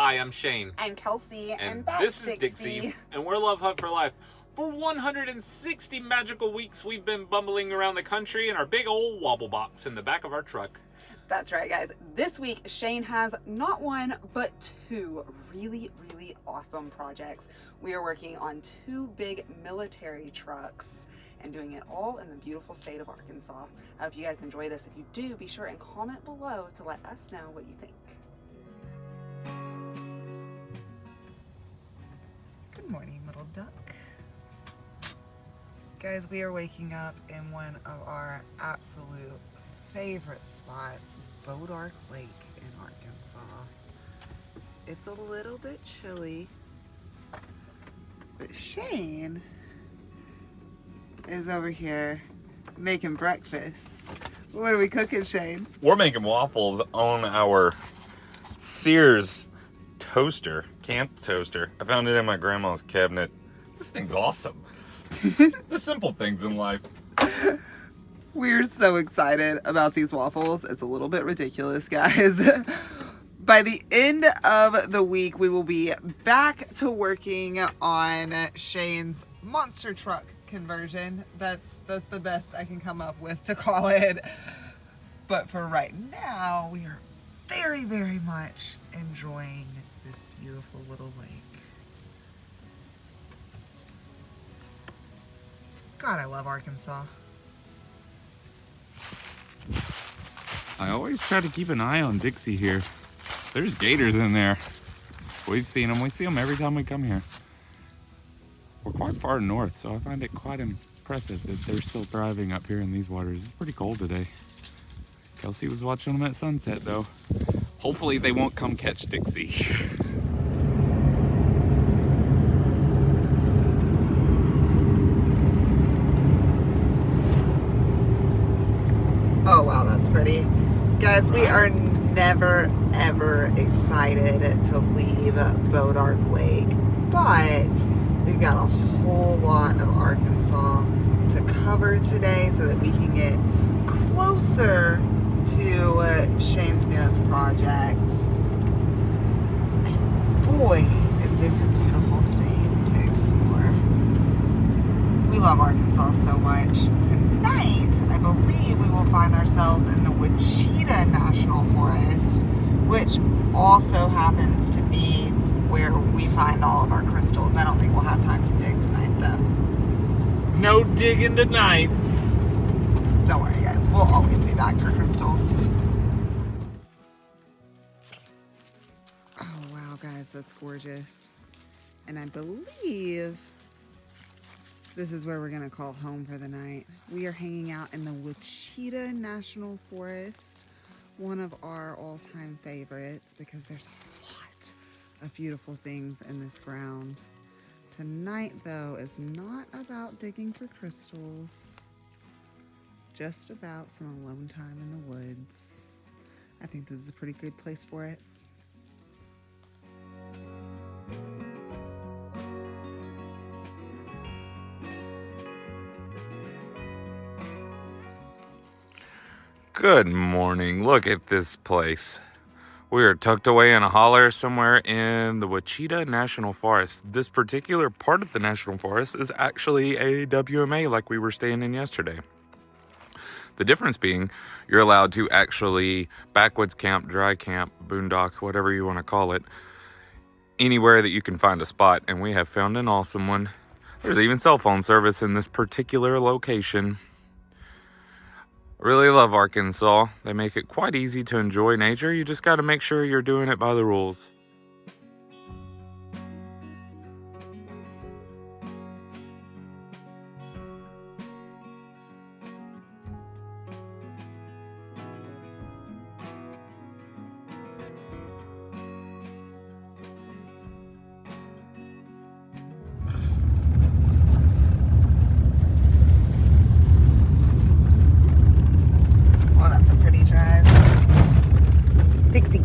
Hi, I'm Shane. I'm Kelsey, And that's this is Dixie, and we're Love Hub for Life. For 160 magical weeks, we've been bumbling around the country in our big old wobble box in the back of our truck. That's right, guys. This week, Shane has not one, but two really awesome projects. We are working on two big military trucks and doing it all in the beautiful state of Arkansas. I hope you guys enjoy this. If you do, be sure and comment below to let us know what you think. Good morning, little duck. Guys, we are waking up in one of our absolute favorite spots, Boondocking Lake in Arkansas. It's a little bit chilly, but Shane is over here making breakfast. What are we cooking, Shane? We're making waffles on our Sears toaster, camp toaster. I found it in my grandma's cabinet. This thing's awesome. The simple things in life. We're so excited about these waffles. It's a little bit ridiculous, guys. By the end of the week, we will be back to working on Shane's monster truck conversion. That's the best I can come up with to call it. But for right now, we are very much enjoying this beautiful little lake. God, I love Arkansas. I always try to keep an eye on Dixie here. There's gators in there. We've seen them. We see them every time we come here. We're quite far north, so I find it quite impressive that they're still thriving up here in these waters. It's pretty cold today. Kelsey was watching them at sunset, though. Hopefully they won't come catch Dixie. Oh wow, that's pretty. Guys, we are never ever excited to leave Boondocking Lake, but we've got a whole lot of Arkansas to cover today so that we can get closer to Shane's newest project. And boy, is this a beautiful state to explore. We love Arkansas so much. Tonight, I believe we will find ourselves in the Wichita National Forest, which also happens to be where we find all of our crystals. I don't think we'll have time to dig tonight, though. No digging tonight. Don't worry, guys. We'll always be back for crystals. Oh, wow, guys. That's gorgeous. And I believe this is where we're going to call home for the night. We are hanging out in the Wichita National Forest, one of our all-time favorites because there's a lot of beautiful things in this ground. Tonight, though, is not about digging for crystals, just about some alone time in the woods. I think this is a pretty good place for it. Good morning. Look at this place. We are tucked away in a holler somewhere in the Wichita National Forest. This particular part of the National Forest is actually a WMA like we were staying in yesterday. The difference being you're allowed to actually backwoods camp, dry camp, boondock, whatever you want to call it, anywhere that you can find a spot, and we have found an awesome one. There's even cell phone service in this particular location. Really love Arkansas. They make it quite easy to enjoy nature. You just got to make sure you're doing it by the rules.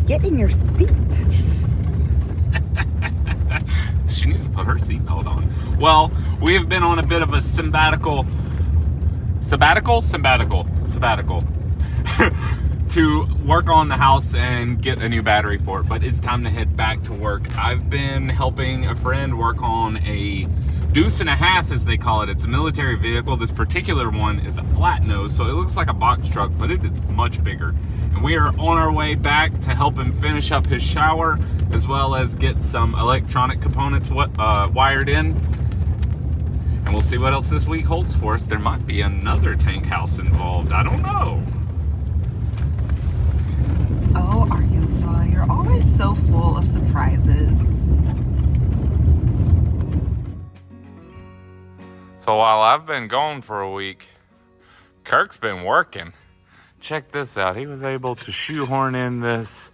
Get in your seat. She needs to put her seatbelt on. Well, we've been on a bit of a sabbatical. to work on the house and get a new battery for it, but it's time to head back to work. I've been helping a friend work on a deuce and a half, as they call it. It's a military vehicle. This particular one is a flat nose, so it looks like a box truck, but it is much bigger. And we are on our way back to help him finish up his shower, as well as get some electronic components wired in. And we'll see what else this week holds for us. There might be another tank house involved. I don't know. Oh, Arkansas, you're always so full of surprises. So while I've been gone for a week, Kirk's been working. Check this out. He was able to shoehorn in this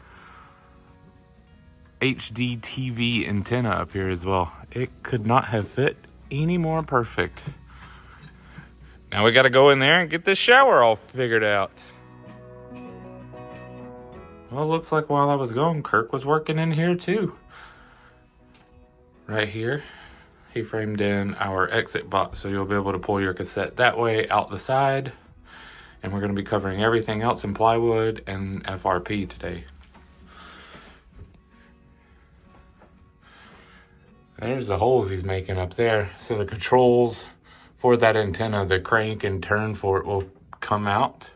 HD TV antenna up here as well. It could not have fit any more perfect. Now we got to go in there and get this shower all figured out. Well, it looks like while I was gone, Kirk was working in here too. Right here, he framed in our exit box, so you'll be able to pull your cassette that way out the side. And we're going to be covering everything else in plywood and FRP today. There's the holes he's making up there. So the controls for that antenna, the crank and turn for it will come out.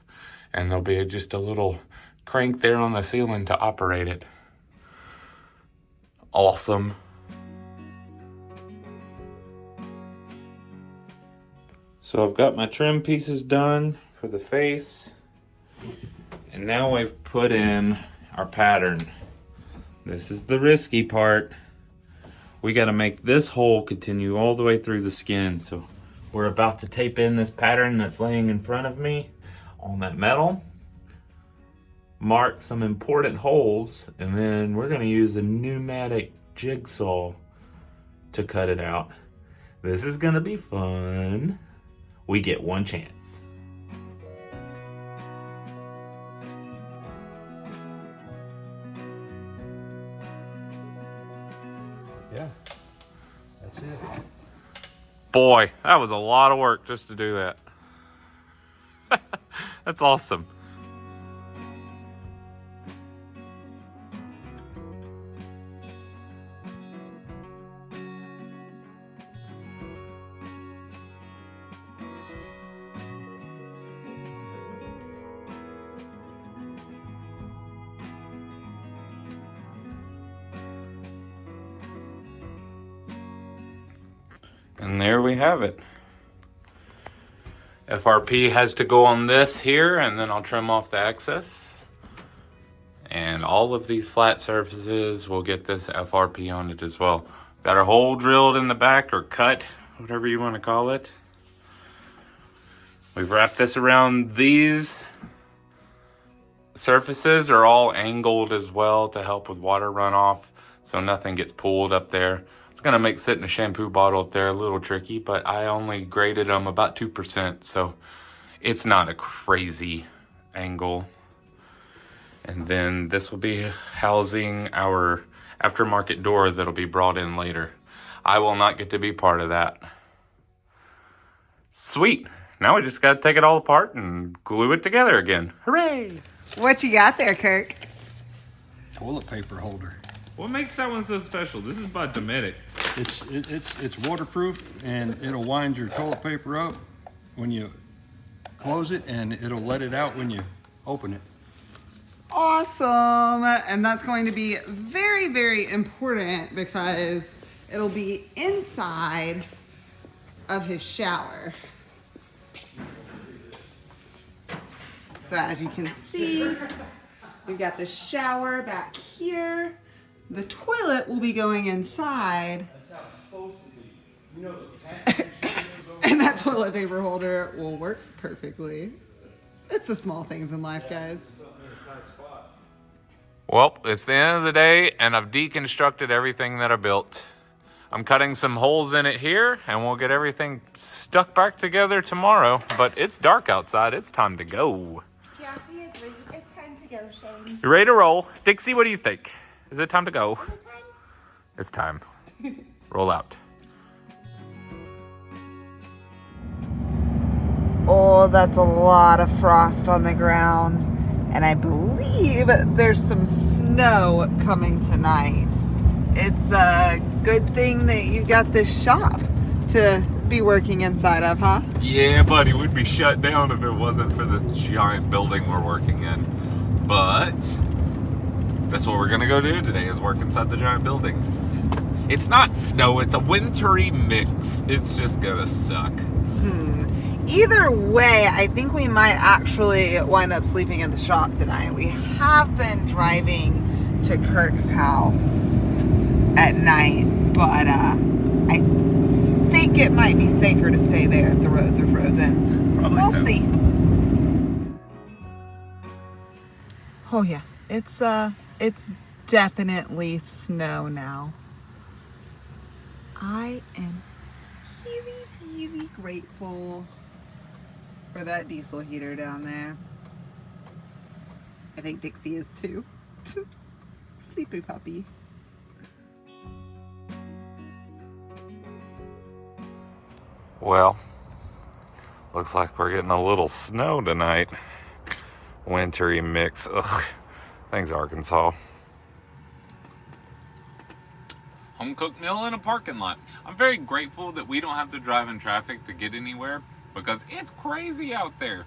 And there'll be just a little crank there on the ceiling to operate it. Awesome. So I've got my trim pieces done for the face. And now I've put in our pattern. This is the risky part. We got to make this hole continue all the way through the skin. So we're about to tape in this pattern that's laying in front of me on that metal. Mark some important holes, and then we're going to use a pneumatic jigsaw to cut it out. This is going to be fun. We get one chance. Yeah, that's it. Boy, that was a lot of work just to do that. That's awesome. And there we have it. FRP has to go on this here, and then I'll trim off the excess. And all of these flat surfaces will get this FRP on it as well. Got our hole drilled in the back, or cut, whatever you want to call it. We've wrapped this around. These surfaces are all angled as well to help with water runoff, so nothing gets pooled up there. It's gonna make sitting a shampoo bottle up there a little tricky, but I only graded them about 2%, so it's not a crazy angle. And then this will be housing our aftermarket door that'll be brought in later. I will not get to be part of that. Sweet. Now we just gotta take it all apart and glue it together again. Hooray! What you got there, Kirk? Toilet paper holder. What makes that one so special? This is by Dometic. It's waterproof, and it'll wind your toilet paper up when you close it, and it'll let it out when you open it. Awesome. And that's going to be very, very important because it'll be inside of his shower. So as you can see, we've got the shower back here. The toilet will be going inside. That's how it's supposed to be. You know, the cat And that toilet paper holder will work perfectly. It's the small things in life, guys. Well, it's the end of the day, and I've deconstructed everything that I built. I'm cutting some holes in it here, and we'll get everything stuck back together tomorrow. But it's dark outside. It's time to go. Yeah, we agree. It's time to go, Shane. You ready to roll? Dixie, what do you think? Is it time to go? It's time. Roll out. Oh, that's a lot of frost on the ground. And I believe there's some snow coming tonight. It's a good thing that you got this shop to be working inside of, huh? Yeah, buddy, we'd be shut down if it wasn't for this giant building we're working in. But that's what we're gonna go do today, is work inside the giant building. It's not snow, it's a wintry mix. It's just gonna suck. Either way, I think we might actually wind up sleeping at the shop tonight. We have been driving to Kirk's house at night, but I think it might be safer to stay there if the roads are frozen. Probably We'll so. see. Oh yeah, it's definitely snow now. I am really grateful for that diesel heater down there. I think Dixie is too. Sleepy puppy. Well, looks like we're getting a little snow tonight. Wintry mix. Ugh. Thanks, Arkansas. Home cooked meal in a parking lot. I'm very grateful that we don't have to drive in traffic to get anywhere, because it's crazy out there.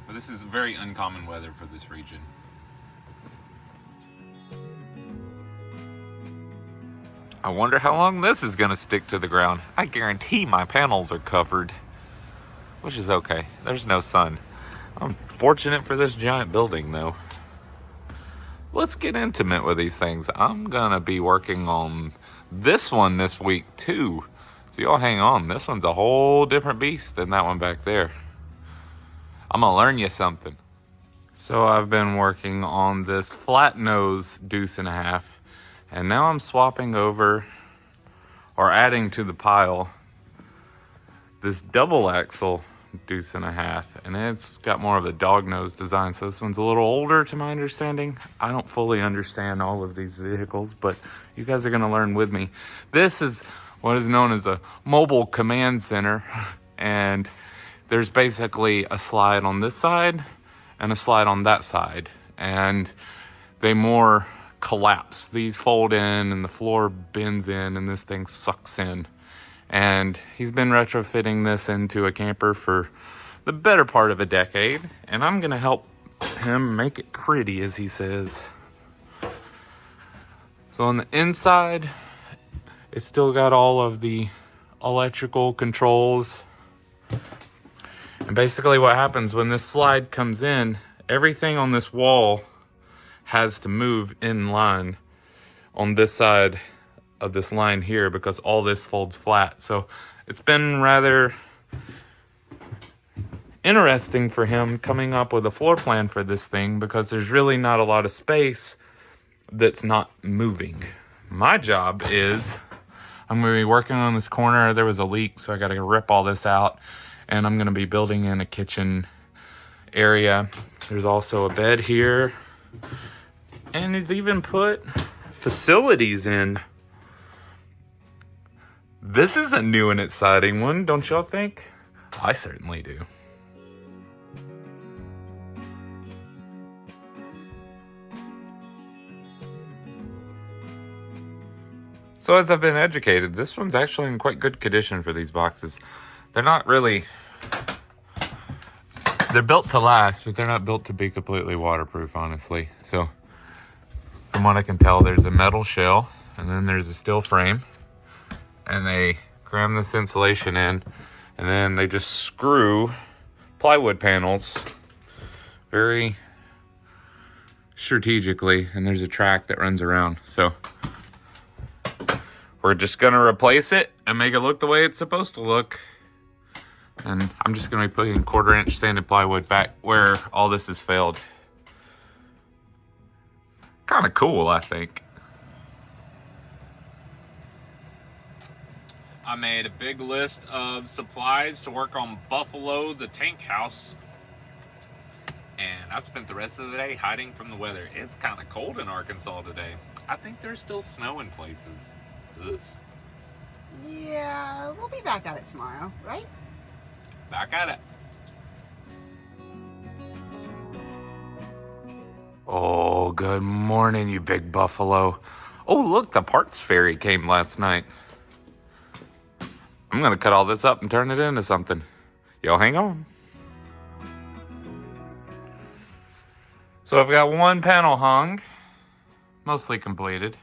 But this is very uncommon weather for this region. I wonder how long this is going to stick to the ground. I guarantee my panels are covered, which is okay. There's no sun. I'm fortunate for this giant building, though. Let's get intimate with these things. I'm going to be working on this one this week, too. So y'all hang on. This one's a whole different beast than that one back there. I'm going to learn you something. So I've been working on this flat nose deuce and a half. And now I'm swapping over, or adding to the pile, this double axle deuce and a half. And it's got more of a dog nose design. So this one's a little older to my understanding. I don't fully understand all of these vehicles, but you guys are going to learn with me. This is what is known as a mobile command center. And there's basically a slide on this side and a slide on that side. And they more collapse. These fold in and the floor bends in and this thing sucks in. And he's been retrofitting this into a camper for the better part of a decade. And I'm going to help him make it pretty, as he says. So on the inside, it's still got all of the electrical controls. And basically what happens when this slide comes in, everything on this wall has to move in line on this side of this line here, because all this folds flat. So it's been rather interesting for him coming up with a floor plan for this thing, because there's really not a lot of space that's not moving. My job is, I'm going to be working on this corner. There was a leak, so I got to rip all this out, and I'm going to be building in a kitchen area. There's also a bed here. And he's even put facilities in. This is a new and exciting one, don't y'all think? I certainly do. So as I've been educated, this one's actually in quite good condition for these boxes. They're not really... They're built to last, but they're not built to be completely waterproof, honestly. So from what I can tell, there's a metal shell, and then there's a steel frame, and they cram this insulation in, and then they just screw plywood panels very strategically, and there's a track that runs around. So we're just gonna replace it and make it look the way it's supposed to look. And I'm just gonna be putting 1/4 inch sanded plywood back where all this has failed. Kind of cool, I think. I made a big list of supplies to work on Buffalo, the tank house. And I've spent the rest of the day hiding from the weather. It's kind of cold in Arkansas today. I think there's still snow in places. Ugh. Yeah, we'll be back at it tomorrow, right? Back at it. Oh, good morning, you big buffalo. Oh, look, the parts fairy came last night. I'm gonna cut all this up and turn it into something. Y'all hang on. So I've got one panel hung, mostly completed.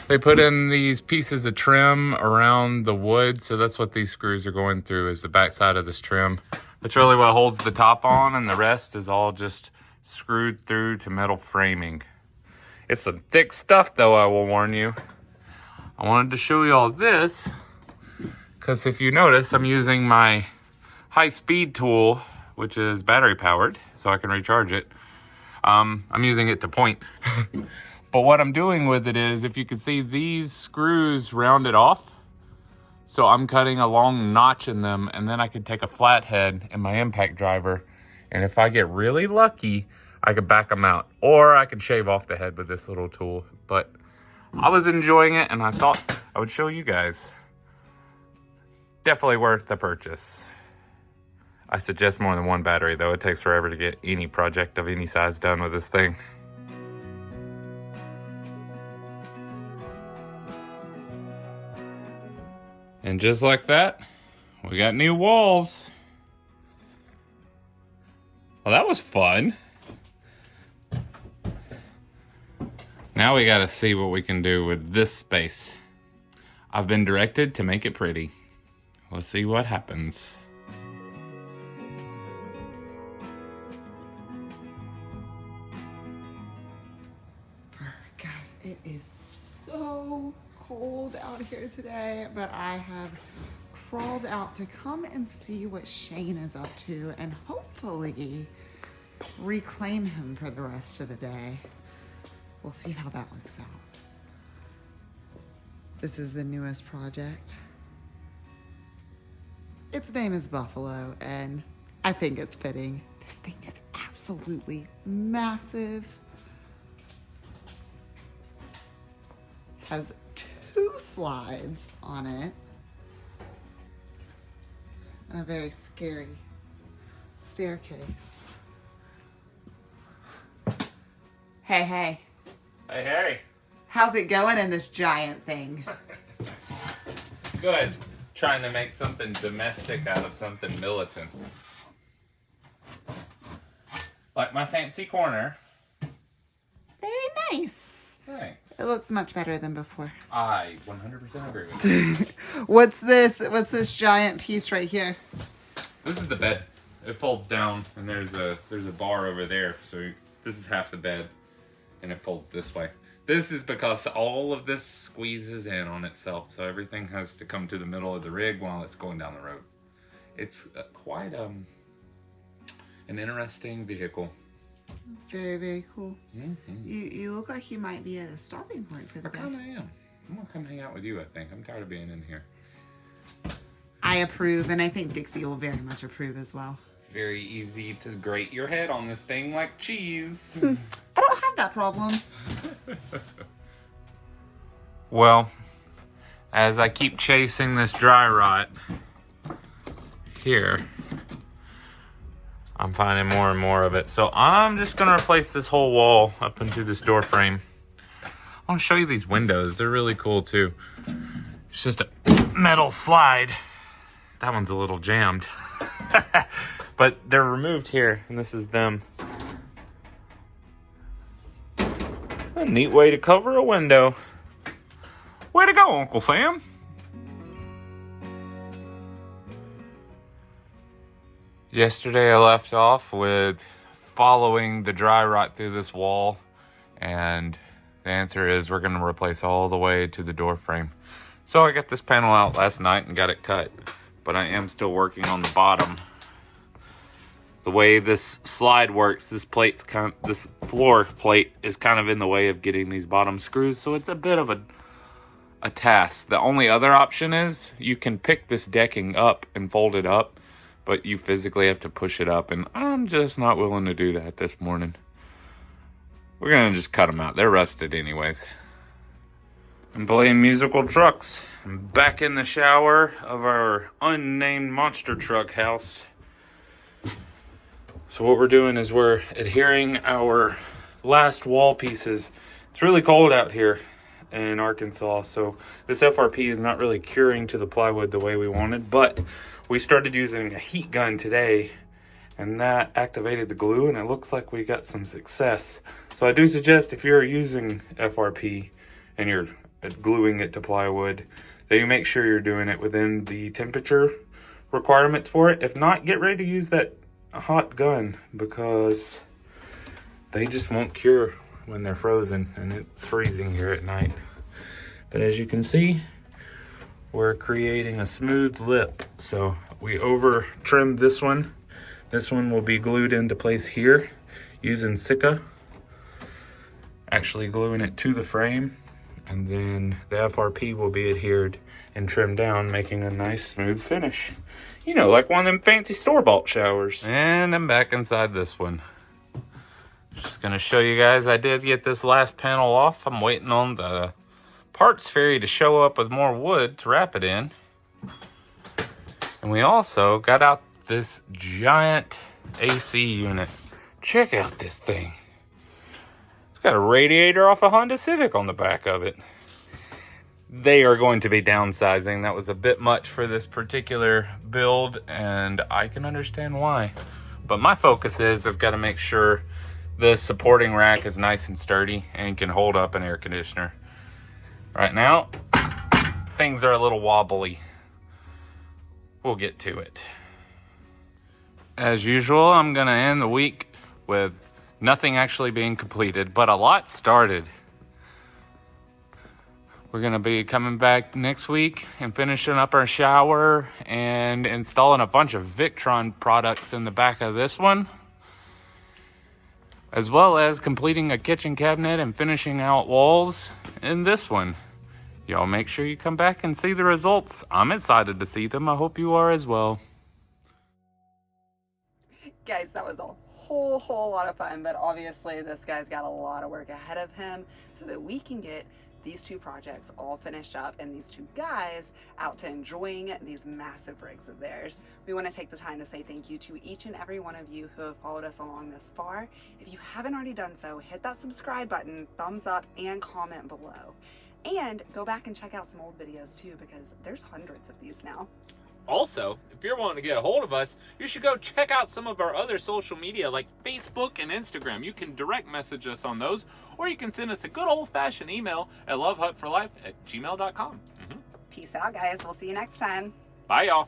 They put in these pieces of trim around the wood, so that's what these screws are going through, is the back side of this trim. That's really what holds the top on, and the rest is all just screwed through to metal framing. It's some thick stuff, though, I will warn you. I wanted to show you all this, because if you notice, I'm using my high-speed tool, which is battery powered, so I can recharge it. I'm using it to point. But what I'm doing with it is, if you can see, these screws rounded off. So I'm cutting a long notch in them, and then I can take a flathead and my impact driver, and if I get really lucky, I could back them out. Or I could shave off the head with this little tool. But I was enjoying it, and I thought I would show you guys. Definitely worth the purchase. I suggest more than one battery, though. It takes forever to get any project of any size done with this thing. And just like that, we got new walls. Well, that was fun. Now we gotta see what we can do with this space. I've been directed to make it pretty. Let's see what happens. Guys, it is so cold out here today, but I have crawled out to come and see what Shane is up to and hopefully reclaim him for the rest of the day. We'll see how that works out. This is the newest project. Its name is Buffalo, and I think it's fitting. This thing is absolutely massive. Has 2 slides on it. And a very scary staircase. Hey, hey. Hey, hey. How's it going in this giant thing? Good. Trying to make something domestic out of something militant. Like my fancy corner. Very nice. Thanks. It looks much better than before. I 100% agree with you. What's this? What's this giant piece right here? This is the bed. It folds down, and there's a bar over there. So this is half the bed, and it folds this way. This is because all of this squeezes in on itself, so everything has to come to the middle of the rig while it's going down the road. It's quite an interesting vehicle. Very, very cool. Mm-hmm. You look like you might be at a stopping point for the I day. kind of am. I'm gonna come hang out with you, I think. I'm tired of being in here. I approve, and I think Dixie will very much approve as well. It's very easy to grate your head on this thing like cheese. I don't have that problem. Well, as I keep chasing this dry rot here, I'm finding more and more of it. So I'm just gonna replace this whole wall up into this door frame. I want to show you these windows. They're really cool too. It's just a metal slide. That one's a little jammed. But they're removed here, and this is them. A neat way to cover a window. Way to go, Uncle Sam. Yesterday I left off with following the dry rot through this wall, and the answer is we're going to replace all the way to the door frame. So I got this panel out last night and got it cut, but I am still working on the bottom. The way this slide works, this floor plate is kind of in the way of getting these bottom screws, so it's a bit of a task. The only other option is you can pick this decking up and fold it up, but you physically have to push it up, and I'm just not willing to do that this morning. We're gonna just cut them out. They're rusted anyways. I'm playing musical trucks. I'm back in the shower of our unnamed monster truck house. So what we're doing is we're adhering our last wall pieces. It's really cold out here in Arkansas, so this FRP is not really curing to the plywood the way we wanted, but we started using a heat gun today and that activated the glue, and it looks like we got some success. So I do suggest if you're using FRP and you're gluing it to plywood, that you make sure you're doing it within the temperature requirements for it. If not, get ready to use that hot gun, because they just won't cure when they're frozen, and it's freezing here at night. But as you can see, we're creating a smooth lip. So we over trimmed this one. This one will be glued into place here using Sika, actually gluing it to the frame, and then the FRP will be adhered and trimmed down, making a nice smooth finish. You know, like one of them fancy store-bought showers. And I'm back inside this one. Just gonna show you guys, I did get this last panel off. I'm waiting on the parts ferry to show up with more wood to wrap it in. And we also got out this giant AC unit. Check out this thing. It's got a radiator off a Honda Civic on the back of it. They are going to be downsizing. That was a bit much for this particular build, and I can understand why. But my focus is I've got to make sure the supporting rack is nice and sturdy and can hold up an air conditioner. Right now, things are a little wobbly. We'll get to it. As usual, I'm gonna end the week with nothing actually being completed, but a lot started. We're gonna be coming back next week and finishing up our shower and installing a bunch of Victron products in the back of this one, as well as completing a kitchen cabinet and finishing out walls in this one. Y'all make sure you come back and see the results. I'm excited to see them. I hope you are as well. Guys, that was a whole lot of fun, but obviously this guy's got a lot of work ahead of him so that we can get these two projects all finished up and these two guys out to enjoying these massive rigs of theirs. We want to take the time to say thank you to each and every one of you who have followed us along this far. If you haven't already done so, hit that subscribe button, thumbs up, and comment below. And go back and check out some old videos too, because there's hundreds of these now. Also, if you're wanting to get a hold of us, you should go check out some of our other social media like Facebook and Instagram. You can direct message us on those, or you can send us a good old-fashioned email at lovehutforlife@gmail.com. Peace out, guys. We'll see you next time. Bye, y'all.